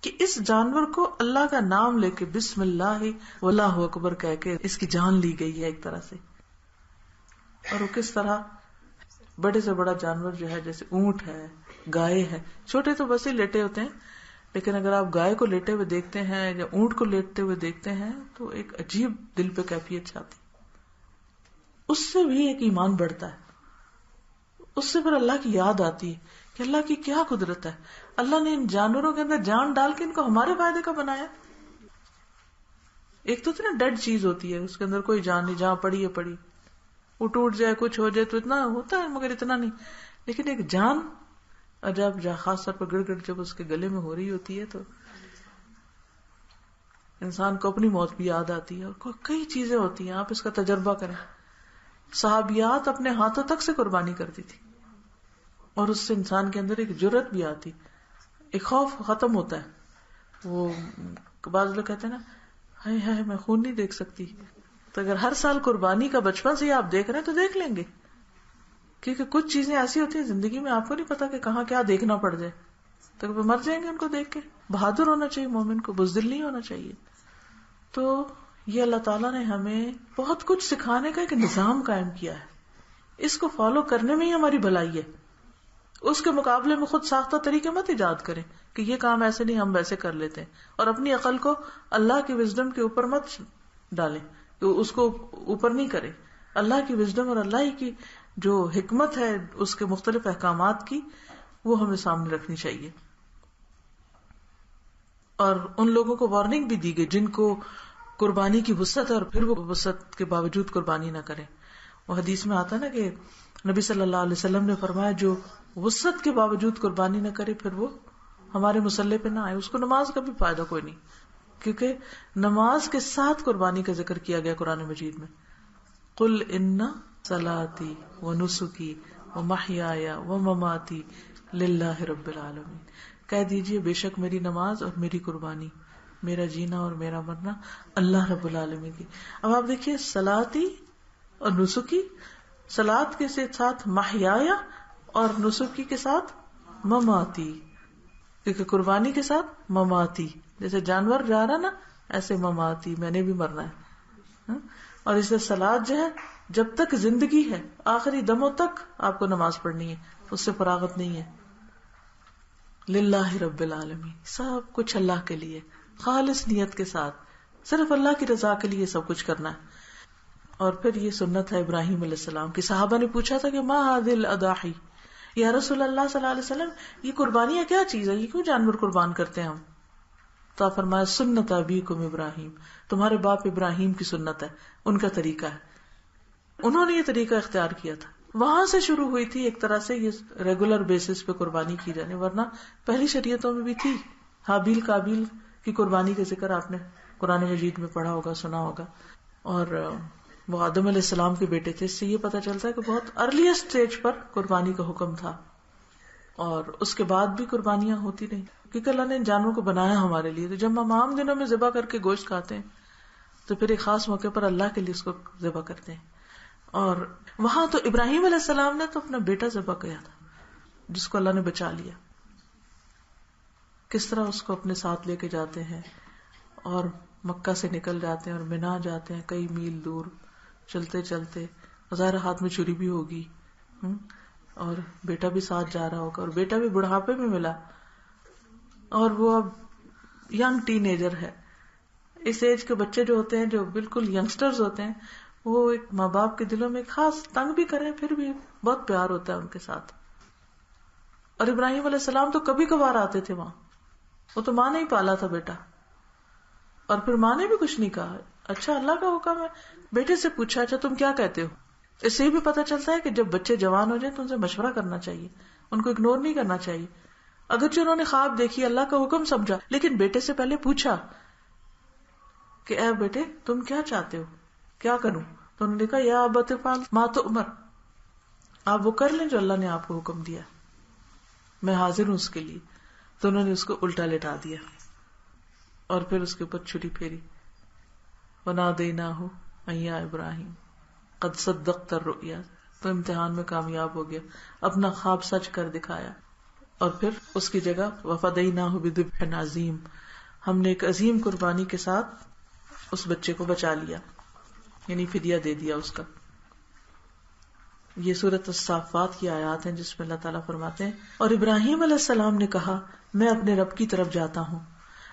Speaker 1: کہ اس جانور کو اللہ کا نام لے کے بسم اللہ واللہ اکبر کہہ کے اس کی جان لی گئی ہے ایک طرح سے. اور وہ کس طرح بڑے سے بڑا جانور جو ہے جیسے اونٹ ہے، گائے ہے، چھوٹے تو بس ہی لیٹے ہوتے ہیں، لیکن اگر آپ گائے کو لیٹے ہوئے دیکھتے ہیں یا اونٹ کو لیٹتے ہوئے دیکھتے ہیں تو ایک عجیب دل پہ کیفیت چھاتی. اس سے بھی ایک ایمان بڑھتا ہے، اس سے پھر اللہ کی یاد آتی ہے کہ اللہ کی کیا قدرت ہے. اللہ نے ان جانوروں کے اندر جان ڈال کے ان کو ہمارے فائدے کا بنایا. ایک تو اتنا ڈیڈ چیز ہوتی ہے اس کے اندر کوئی جان نہیں، جہاں پڑی ہے پڑی، وہ ٹوٹ جائے کچھ ہو جائے تو اتنا ہوتا ہے مگر اتنا نہیں. لیکن ایک جان جب خاص طور پر گڑ گڑ جب اس کے گلے میں ہو رہی ہوتی ہے تو انسان کو اپنی موت بھی یاد آتی ہے. اور کئی چیزیں ہوتی ہیں، آپ اس کا تجربہ کریں. صحابیات اپنے ہاتھوں تک سے قربانی کرتی تھی. اور اس سے انسان کے اندر ایک جرت بھی آتی, ایک خوف ختم ہوتا ہے. وہ بعض لوگ کہتے ہیں نا, ہائے ہائے میں خون نہیں دیکھ سکتی. تو اگر ہر سال قربانی کا بچپن سے ہی آپ دیکھ رہے ہیں تو دیکھ لیں گے, کیونکہ کچھ چیزیں ایسی ہوتی ہیں زندگی میں آپ کو نہیں پتا کہ کہاں کیا دیکھنا پڑ جائے, تو وہ مر جائیں گے ان کو دیکھ کے. بہادر ہونا چاہیے مومن کو, بزدل نہیں ہونا چاہیے. تو یہ اللہ تعالیٰ نے ہمیں بہت کچھ سکھانے کا ایک نظام قائم کیا ہے, اس کو فالو کرنے میں ہی ہماری بھلائی ہے. اس کے مقابلے میں خود ساختہ طریقے مت ایجاد کریں کہ یہ کام ایسے نہیں ہم ویسے کر لیتے ہیں, اور اپنی عقل کو اللہ کی وزڈم کے اوپر مت ڈالیں, تو اس کو اوپر نہیں کریں. اللہ کی وزڈم اور اللہ کی جو حکمت ہے اس کے مختلف احکامات کی, وہ ہمیں سامنے رکھنی چاہیے. اور ان لوگوں کو وارننگ بھی دی گئی جن کو قربانی کی وسعت ہے اور پھر وہ وسعت کے باوجود قربانی نہ کریں. وہ حدیث میں آتا ہے نا کہ نبی صلی اللہ علیہ وسلم نے فرمایا جو وسعت کے باوجود قربانی نہ کرے پھر وہ ہمارے مصلی پہ نہ آئے, اس کو نماز کا بھی فائدہ کوئی نہیں, کیونکہ نماز کے ساتھ قربانی کا ذکر کیا گیا قرآن مجید میں. قل ان صلاتی و نسکی و محیایا و مماتی للہ رب العالمین, کہہ دیجئے بے شک میری نماز اور میری قربانی, میرا جینا اور میرا مرنا اللہ رب العالمین کی. اب آپ دیکھیے صلاتی اور نسکی, صلات کے ساتھ محیایا اور نسکی کے ساتھ مماتی, کیونکہ قربانی کے ساتھ مماتی, جیسے جانور جا رہا نا ایسے مماتی میں نے بھی مرنا ہے. اور اس سے صلات جو ہے جب تک زندگی ہے آخری دموں تک آپ کو نماز پڑھنی ہے, اس سے فراغت نہیں ہے. للہ رب العالمین, سب کچھ اللہ کے لیے خالص نیت کے ساتھ, صرف اللہ کی رضا کے لیے سب کچھ کرنا ہے. اور پھر یہ سنت ہے ابراہیم علیہ السلام کی. صحابہ نے پوچھا تھا کہ ما هذه الاضاحی, یا رسول اللہ صلی اللہ علیہ وسلم یہ قربانیاں کیا چیز ہے, یہ کیوں جانور قربان کرتے ہیں ہم؟ تو آپ فرمایا سنت ابیکم ابراہیم, تمہارے باپ ابراہیم کی سنت ہے, ان کا طریقہ ہے, انہوں نے یہ طریقہ اختیار کیا تھا. وہاں سے شروع ہوئی تھی ایک طرح سے یہ ریگولر بیسس پہ قربانی کی جانے, ورنہ پہلی شریعتوں میں بھی تھی. حابیل قابیل کی قربانی کا ذکر آپ نے قرآن مجید میں پڑھا ہوگا, سنا ہوگا. اور وہ آدم علیہ السلام کے بیٹے تھے, اس سے یہ پتا چلتا ہے کہ بہت ارلیسٹ اسٹیج پر قربانی کا حکم تھا, اور اس کے بعد بھی قربانیاں ہوتی رہی, کیونکہ اللہ نے ان جانوروں کو بنایا ہمارے لیے. تو جب ہم عام دنوں میں ذبح کر کے گوشت کھاتے ہیں تو پھر ایک خاص موقع پر اللہ کے لیے اس کو ذبح کرتے ہیں. اور وہاں تو ابراہیم علیہ السلام نے تو اپنا بیٹا ذبح کیا تھا, جس کو اللہ نے بچا لیا. کس طرح اس کو اپنے ساتھ لے کے جاتے ہیں اور مکہ سے نکل جاتے ہیں اور مینا جاتے ہیں کئی میل دور چلتے چلتے, ظاہر ہاتھ میں چھری بھی ہوگی اور بیٹا بھی ساتھ جا رہا ہوگا, اور بیٹا بھی بڑھاپے میں ملا اور وہ اب ینگ ٹین ایجر ہے. اس ایج کے بچے جو ہوتے ہیں جو بالکل ینگسٹرز ہوتے ہیں, وہ ایک ماں باپ کے دلوں میں خاص تنگ بھی کریں پھر بھی بہت پیار ہوتا ہے ان کے ساتھ. اور ابراہیم علیہ السلام تو کبھی کبھار آتے تھے وہاں, وہ تو ماں نے ہی پالا تھا بیٹا, اور پھر ماں نے بھی کچھ نہیں کہا. اچھا اللہ کا حکم ہے, بیٹے سے پوچھا اچھا تم کیا کہتے ہو. اس سے بھی پتا چلتا ہے کہ جب بچے جوان ہو جائیں تو ان سے مشورہ کرنا چاہیے, ان کو اگنور نہیں کرنا چاہیے. اگرچہ انہوں نے خواب دیکھی, اللہ کا حکم سمجھا, لیکن بیٹے سے پہلے پوچھا کہ اے بیٹے تم کیا چاہتے ہو, کیا کروں؟ تو انہوں نے کہا یا ابت افعل ما تؤمر, آپ وہ کر لیں جو اللہ نے آپ کو حکم دیا, میں حاضر ہوں اس کے لیے. تو انہوں نے اس کو الٹا لٹا دیا اور پھر اس کے اوپر چھری پھیری. وَنَادَيْنَاهُ أَن يَا إِبْرَاهِيمُ قَدْ صَدَّقْتَ الرُّؤْيَا, تو امتحان میں کامیاب ہو گیا, اپنا خواب سچ کر دکھایا. اور پھر اس کی جگہ وَفَدَيْنَاهُ بِذِبْحٍ عَظِيمٍ, ہم نے ایک عظیم قربانی کے ساتھ اس بچے کو بچا لیا, یعنی فدیہ دے دیا اس کا. یہ سورۃ الصافات کی آیات ہیں جس میں اللہ تعالیٰ فرماتے ہیں اور ابراہیم علیہ السلام نے کہا میں اپنے رب کی طرف جاتا ہوں,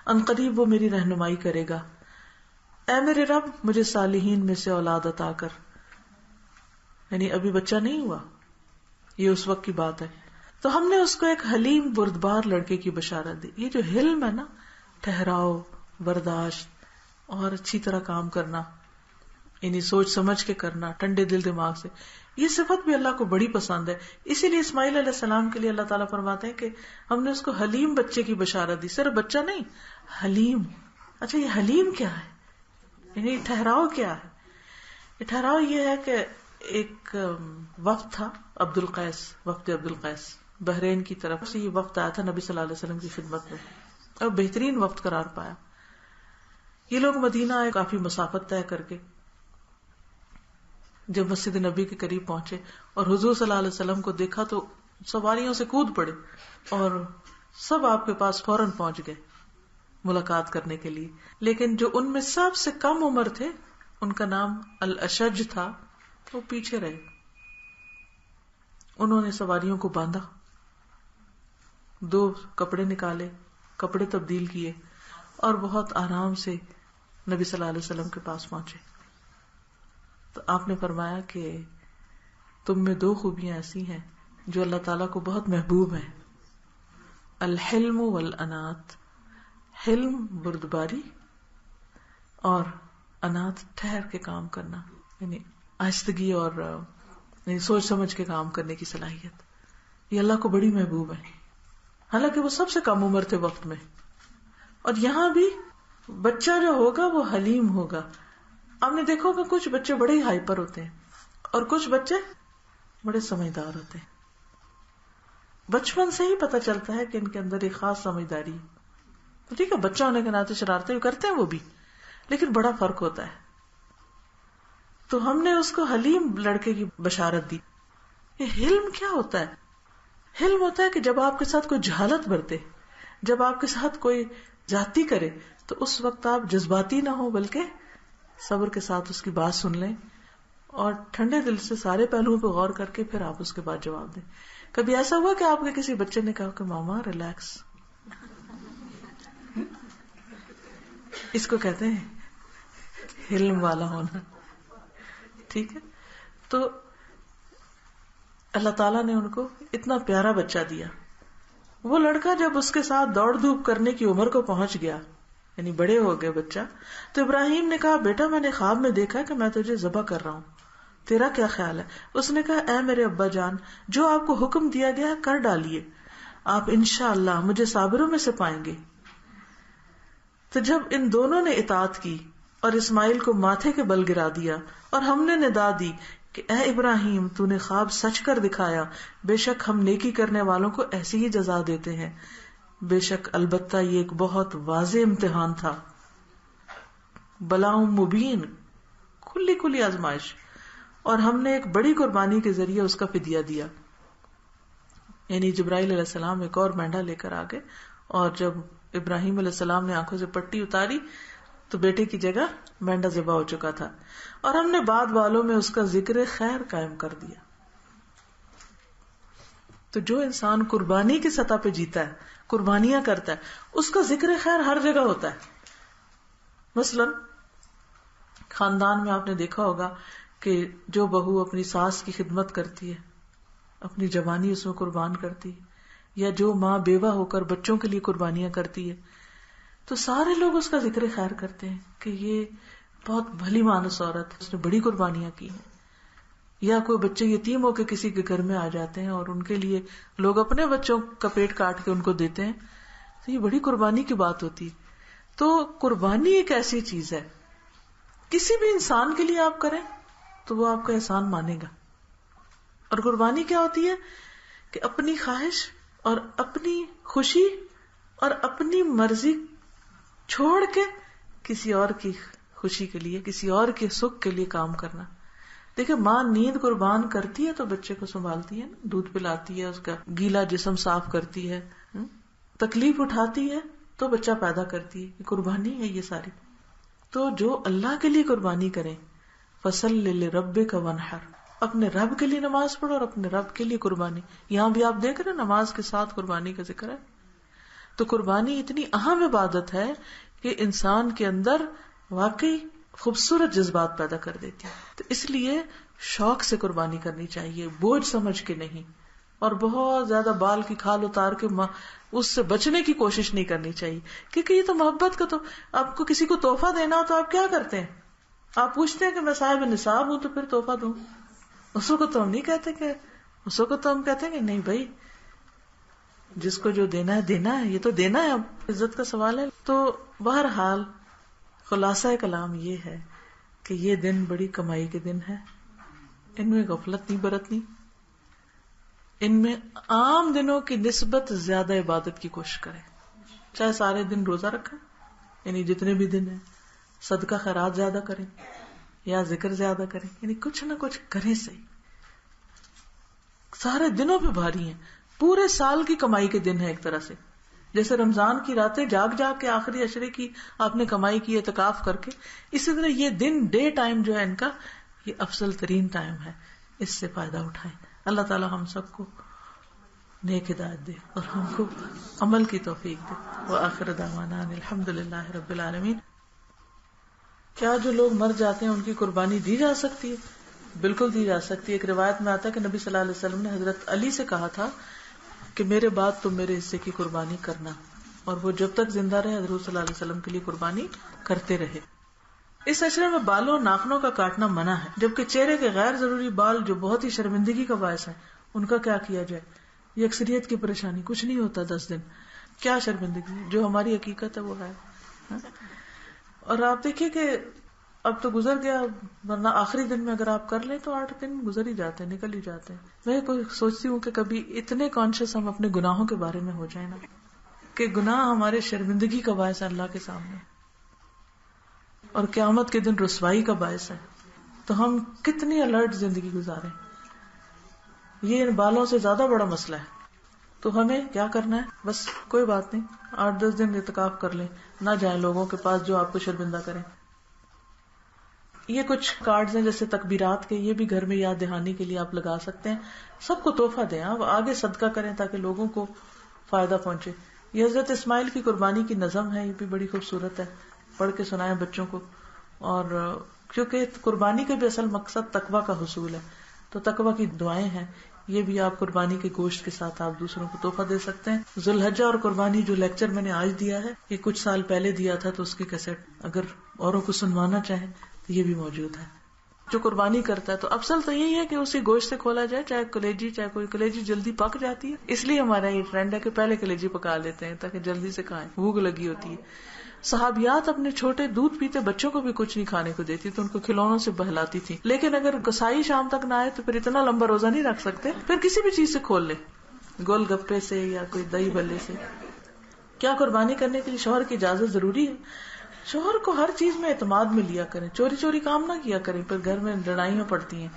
Speaker 1: ان قریب وہ میری رہنمائی کرے گا. اے میرے رب مجھے صالحین میں سے اولاد عطا کر. یعنی ابھی بچہ نہیں ہوا, یہ اس وقت کی بات ہے. تو ہم نے اس کو ایک حلیم بردبار لڑکے کی بشارت دی. یہ جو حلم ہے نا, ٹھہراؤ, برداشت اور اچھی طرح کام کرنا, یعنی سوچ سمجھ کے کرنا, ٹھنڈے دل دماغ سے, یہ صفت بھی اللہ کو بڑی پسند ہے. اسی لیے اسماعیل علیہ السلام کے لیے اللہ تعالیٰ فرماتے ہیں کہ ہم نے اس کو حلیم بچے کی بشارت دی. صرف بچہ نہیں, حلیم. اچھا یہ حلیم کیا ہے, یعنی ٹھہراؤ کیا ہے؟ ٹھہراؤ یہ ہے کہ ایک وفد تھا, وفد عبد القیس, بحرین کی طرف سے یہ وقت آیا تھا نبی صلی اللہ علیہ وسلم کی خدمت میں، اور بہترین وقت قرار پایا. یہ لوگ مدینہ آئے کافی مسافت طے کر کے. جب مسجد نبی کے قریب پہنچے اور حضور صلی اللہ علیہ وسلم کو دیکھا تو سواریوں سے کود پڑے اور سب آپ کے پاس فوراً پہنچ گئے ملاقات کرنے کے لیے. لیکن جو ان میں سب سے کم عمر تھے، ان کا نام الاشج تھا، وہ پیچھے رہے. انہوں نے سواریوں کو باندھا، 2 کپڑے نکالے، کپڑے تبدیل کیے اور بہت آرام سے نبی صلی اللہ علیہ وسلم کے پاس پہنچے. تو آپ نے فرمایا کہ تم میں 2 خوبیاں ایسی ہیں جو اللہ تعالیٰ کو بہت محبوب ہیں، الحلم والانات. حلم بردباری اور انات ٹھہر کے کام کرنا، یعنی آہستگی اور یعنی سوچ سمجھ کے کام کرنے کی صلاحیت. یہ اللہ کو بڑی محبوب ہے. حالانکہ وہ سب سے کم عمر تھے وقت میں. اور یہاں بھی بچہ جو ہوگا وہ حلیم ہوگا. آپ نے دیکھا ہوگا کچھ بچے بڑے ہی ہائپر ہوتے ہیں اور کچھ بچے بڑے سمجھدار ہوتے ہیں. بچپن سے ہی پتہ چلتا ہے کہ ان کے اندر ایک خاص سمجھداری ہے. تو ٹھیک ہے، بچہ ہونے کے ناطے شرارتیں کرتے ہیں وہ بھی، لیکن بڑا فرق ہوتا ہے. تو ہم نے اس کو حلیم لڑکے کی بشارت دی. یہ حلم کیا ہوتا ہے؟ حلم ہوتا ہے کہ جب آپ کے ساتھ کوئی جہالت برتے، جب آپ کے ساتھ کوئی زیادتی کرے تو اس وقت آپ جذباتی نہ ہو بلکہ صبر کے ساتھ اس کی بات سن لیں اور ٹھنڈے دل سے سارے پہلوؤں پہ غور کر کے پھر آپ اس کے بعد جواب دیں. کبھی ایسا ہوا کہ آپ کے کسی بچے نے کہا کہ ماما ریلیکس؟ اس کو کہتے ہیں حلم والا ہونا. ٹھیک ہے، تو اللہ تعالیٰ نے ان کو اتنا پیارا بچہ دیا. وہ لڑکا جب اس کے ساتھ دوڑ دھوپ کرنے کی عمر کو پہنچ گیا، یعنی بڑے ہو گئے بچہ، تو ابراہیم نے کہا بیٹا میں نے خواب میں دیکھا کہ میں تجھے ذبح کر رہا ہوں، تیرا کیا خیال ہے؟ اس نے کہا اے میرے ابا جان، جو آپ کو حکم دیا گیا کر ڈالیے، آپ انشاءاللہ مجھے صابروں میں سے پائیں گے. تو جب ان دونوں نے اطاعت کی اور اسماعیل کو ماتھے کے بل گرا دیا اور ہم نے ندا دی کہ اے ابراہیم تو نے خواب سچ کر دکھایا، بے شک ہم نیکی کرنے والوں کو ایسی ہی جزا دیتے ہیں. بے شک البتہ یہ ایک بہت واضح امتحان تھا، بلاؤں مبین، کھلی کھلی آزمائش، اور ہم نے ایک بڑی قربانی کے ذریعے اس کا فدیہ دیا. یعنی جبرائیل علیہ السلام ایک اور مینڈا لے کر آگے، اور جب ابراہیم علیہ السلام نے آنکھوں سے پٹی اتاری تو بیٹے کی جگہ مینڈا ذبح ہو چکا تھا، اور ہم نے بعد والوں میں اس کا ذکر خیر قائم کر دیا. تو جو انسان قربانی کی سطح پہ جیتا ہے، قربانیاں کرتا ہے، اس کا ذکر خیر ہر جگہ ہوتا ہے. مثلا خاندان میں آپ نے دیکھا ہوگا کہ جو بہو اپنی ساس کی خدمت کرتی ہے، اپنی جوانی اس میں قربان کرتی ہے، یا جو ماں بیوہ ہو کر بچوں کے لیے قربانیاں کرتی ہے، تو سارے لوگ اس کا ذکر خیر کرتے ہیں کہ یہ بہت بھلی مانس عورت ہے، اس نے بڑی قربانیاں کی ہیں. یا کوئی بچے یتیم ہو کے کسی کے گھر میں آ جاتے ہیں اور ان کے لیے لوگ اپنے بچوں کا پیٹ کاٹ کے ان کو دیتے ہیں، تو یہ بڑی قربانی کی بات ہوتی ہے. تو قربانی ایک ایسی چیز ہے، کسی بھی انسان کے لیے آپ کریں تو وہ آپ کا احسان مانے گا. اور قربانی کیا ہوتی ہے کہ اپنی خواہش اور اپنی خوشی اور اپنی مرضی چھوڑ کے کسی اور کی خوشی کے لیے، کسی اور کے سکھ کے لیے کام کرنا. دیکھیں ماں نیند قربان کرتی ہے تو بچے کو سنبھالتی ہے، دودھ پلاتی ہے، اس کا گیلا جسم صاف کرتی ہے، تکلیف اٹھاتی ہے تو بچہ پیدا کرتی ہے. یہ قربانی ہے یہ ساری. تو جو اللہ کے لیے قربانی کریں، فَصَلِّ لِرَبِّكَ وَانْحَرْ، اپنے رب کے لیے نماز پڑھو اور اپنے رب کے لیے قربانی. یہاں بھی آپ دیکھ رہے ہیں نماز کے ساتھ قربانی کا ذکر ہے. تو قربانی اتنی اہم عبادت ہے کہ انسان کے اندر واقعی خوبصورت جذبات پیدا کر دیتی ہے. تو اس لیے شوق سے قربانی کرنی چاہیے، بوجھ سمجھ کے نہیں، اور بہت زیادہ بال کی کھال اتار کے اس سے بچنے کی کوشش نہیں کرنی چاہیے. کیونکہ یہ تو محبت کا، تو آپ کو کسی کو تحفہ دینا ہو تو آپ کیا کرتے ہیں؟ آپ پوچھتے ہیں کہ میں صاحب نصاب ہوں تو پھر تحفہ دوں. اس کو تو ہم نہیں کہتے کہ، اس کو تو ہم کہتے ہیں کہ نہیں بھائی، جس کو جو دینا ہے دینا ہے، یہ تو دینا ہے، اب عزت کا سوال ہے. تو بہرحال خلاصہ کلام یہ ہے کہ یہ دن بڑی کمائی کے دن ہے، ان میں غفلت نہیں برتنی، ان میں عام دنوں کی نسبت زیادہ عبادت کی کوشش کریں. چاہے سارے دن روزہ رکھیں، یعنی جتنے بھی دن ہیں، صدقہ خیرات زیادہ کریں یا ذکر زیادہ کریں، یعنی کچھ نہ کچھ کریں. صحیح سارے دنوں پہ بھاری ہیں، پورے سال کی کمائی کے دن ہے ایک طرح سے. جیسے رمضان کی راتیں جاگ جاگ کے آخری عشرے کی آپ نے کمائی کی اعتکاف کر کے، اسی طرح یہ دن ڈے ٹائم جو ہے ان کا یہ افضل ترین ٹائم ہے. اس سے فائدہ اٹھائیں. اللہ تعالی ہم سب کو نیک ہدایت دے اور ہم کو عمل کی توفیق دے. وآخر دعوانا الحمدللہ رب العالمین. کیا جو لوگ مر جاتے ہیں ان کی قربانی دی جا سکتی ہے؟ بالکل دی جا سکتی ہے. ایک روایت میں آتا ہے کہ نبی صلی اللہ علیہ وسلم نے حضرت علی سے کہا تھا کہ میرے بعد تم میرے حصے کی قربانی کرنا، اور وہ جب تک زندہ رہے حضرت صلی اللہ علیہ وسلم کے لیے قربانی کرتے رہے. اس عشرے میں بالوں اور ناخنوں کا کاٹنا منع ہے، جبکہ چہرے کے غیر ضروری بال جو بہت ہی شرمندگی کا باعث ہے ان کا کیا کیا جائے؟ یہ اکثریت کی پریشانی. کچھ نہیں ہوتا 10 دن، کیا شرمندگی؟ جو ہماری حقیقت ہے وہ ہے. اور آپ دیکھیے کہ اب تو گزر گیا، ورنہ آخری دن میں اگر آپ کر لیں تو 8 دن گزر ہی جاتے ہیں، نکل ہی جاتے ہیں. میں کوئی سوچتی ہوں کہ کبھی اتنے کانشیس ہم اپنے گناہوں کے بارے میں ہو جائیں نا کہ گناہ ہمارے شرمندگی کا باعث ہے اللہ کے سامنے، اور قیامت کے دن رسوائی کا باعث ہے. تو ہم کتنی الرٹ زندگی گزاریں. یہ ان بالوں سے زیادہ بڑا مسئلہ ہے. تو ہمیں کیا کرنا ہے؟ بس کوئی بات نہیں، 8-10 دن اعتکاف کر لیں، نہ جائیں لوگوں کے پاس جو آپ کو شرمندہ کریں. یہ کچھ کارڈز ہیں جیسے تکبیرات کے، یہ بھی گھر میں یاد دہانی کے لیے آپ لگا سکتے ہیں. سب کو تحفہ دیں، آپ آگے صدقہ کریں تاکہ لوگوں کو فائدہ پہنچے. یہ حضرت اسماعیل کی قربانی کی نظم ہے، یہ بھی بڑی خوبصورت ہے، پڑھ کے سنائیں بچوں کو. اور کیونکہ قربانی کا بھی اصل مقصد تقویٰ کا حصول ہے، تو تقویٰ کی دعائیں ہیں، یہ بھی آپ قربانی کے گوشت کے ساتھ آپ دوسروں کو تحفہ دے سکتے ہیں. ذوالحجہ اور قربانی جو لیکچر میں نے آج دیا ہے، یہ کچھ سال پہلے دیا تھا، تو اس کی کیسٹ اگر اوروں کو سنوانا چاہیں تو یہ بھی موجود ہے. جو قربانی کرتا ہے تو افضل تو یہی ہے کہ اسی گوشت سے کھولا جائے، چاہے کلیجی، چاہے کوئی کلیجی جلدی پک جاتی ہے، اس لیے ہمارا یہ ٹرینڈ ہے کہ پہلے کلیجی پکا لیتے ہیں تاکہ جلدی سے کھائیں، بھوک لگی ہوتی ہے. صحابیات اپنے چھوٹے دودھ پیتے بچوں کو بھی کچھ نہیں کھانے کو دیتی، تو ان کو کھلونوں سے بہلاتی تھی. لیکن اگر کسائی شام تک نہ آئے تو پھر اتنا لمبا روزہ نہیں رکھ سکتے، پھر کسی بھی چیز سے کھول لے، گول گپے سے یا کوئی دہی بلے سے. کیا قربانی کرنے کے لیے شوہر کی اجازت ضروری ہے؟ شوہر کو ہر چیز میں اعتماد میں لیا کریں، چوری چوری کام نہ کیا کریں، پھر گھر میں لڑائیاں پڑتی ہیں.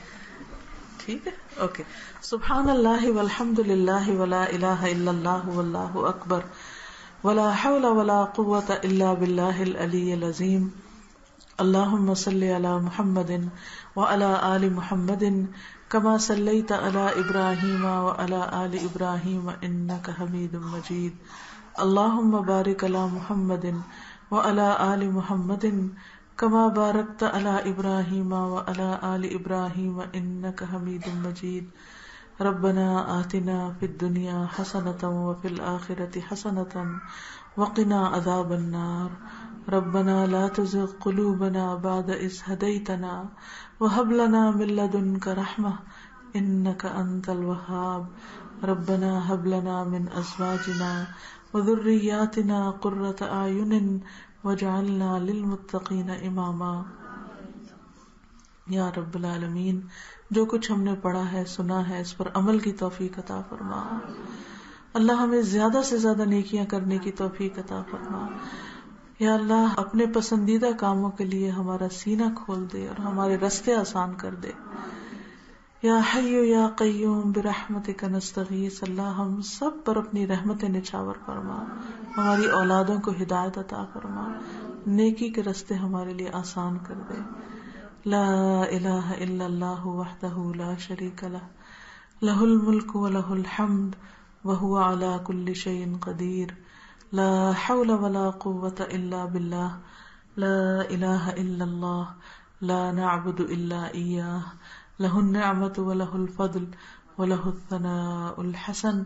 Speaker 1: ٹھیک ہے، اوکے. سبحان اللہ والحمد للہ ولا الہ الا اللہ واللہ اکبر ولا حول ولا قوة الا باللہ العلی العظیم. اللہم صلی علی محمد وعلی آل محمد کما صلیت علی ابراہیم وعلی آل ابراہیم انک حمید مجید. اللہم بارک علی محمد وعلی آل محمد کما بارکت علی ابراہیم وعلی آل ابراہیم انک حمید مجید. ربنا آتنا فی الدنیا حسنۃ وفی الآخرۃ حسنۃ وقنا عذاب النار. ربنا لا تزغ قلوبنا بعد إذ هديتنا وهب لنا من لدنك رحمة إنك أنت الوهاب. ربنا هب لنا من أزواجنا وذرياتنا قرة أعين واجعلنا للمتقين إماما. یا رب العالمین، جو کچھ ہم نے پڑھا ہے، سنا ہے، اس پر عمل کی توفیق عطا فرما. اللہ ہمیں زیادہ سے زیادہ نیکیاں کرنے کی توفیق عطا فرما. یا اللہ اپنے پسندیدہ کاموں کے لیے ہمارا سینہ کھول دے اور ہمارے راستے آسان کر دے. یا حی یا قیوم برحمتک نستغیث. اللہ ہم سب پر اپنی رحمت نچھاور فرما، ہماری اولادوں کو ہدایت عطا فرما، نیکی کے راستے ہمارے لیے آسان کر دے. لا الہ الا اللہ وحدہ لا شریک لہ لہ الملک ولہ الحمد وہو علی کل شیء قدیر. لا حول ولا قوة الا باللہ. لا الہ الا اللہ لا نعبد الا ایاہ. لہ النعمت ولہ الفضل ولہ الثناء الحسن.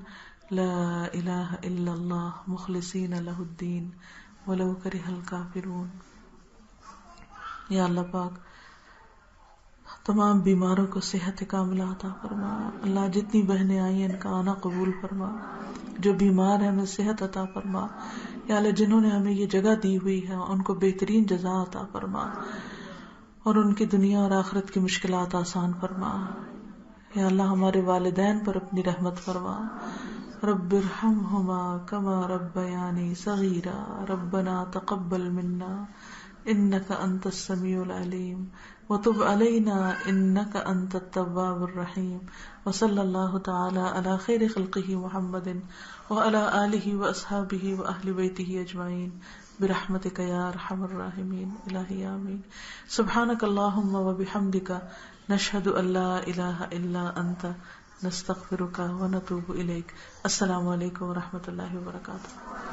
Speaker 1: لا الہ الا اللہ مخلصین لہ الدین ولو کرہ الکافرون. یا اللہ پاک تمام بیماروں کو صحت کاملہ عطا فرما. اللہ جتنی بہنیں آئی ہیں ان کا آنا قبول فرما، جو بیمار ہیں انہیں صحت عطا فرما. یا اللہ جنہوں نے ہمیں یہ جگہ دی ہوئی ہے ان کو بہترین جزا عطا فرما اور ان کی دنیا اور آخرت کی مشکلات آسان فرما. یا اللہ ہمارے والدین پر اپنی رحمت فرما. رب ارحمہما کما ربیانی صغیرا. ربنا تقبل منا انک انت السمیع العلیم وتب علینا انک انت التواب الرحیم. وصلی اللہ تعالی علی خیر خلقہ محمد وعلی آلہ واصحابہ واہل بیتہ اجمعین برحمتک یا ارحم الراحمین. الہی آمین. سبحانک اللہم وبحمدک نشہد ان لا الہ الا انت نستغفرک ونتوب الیک. السلام علیکم ورحمۃ اللہ وبرکاتہ.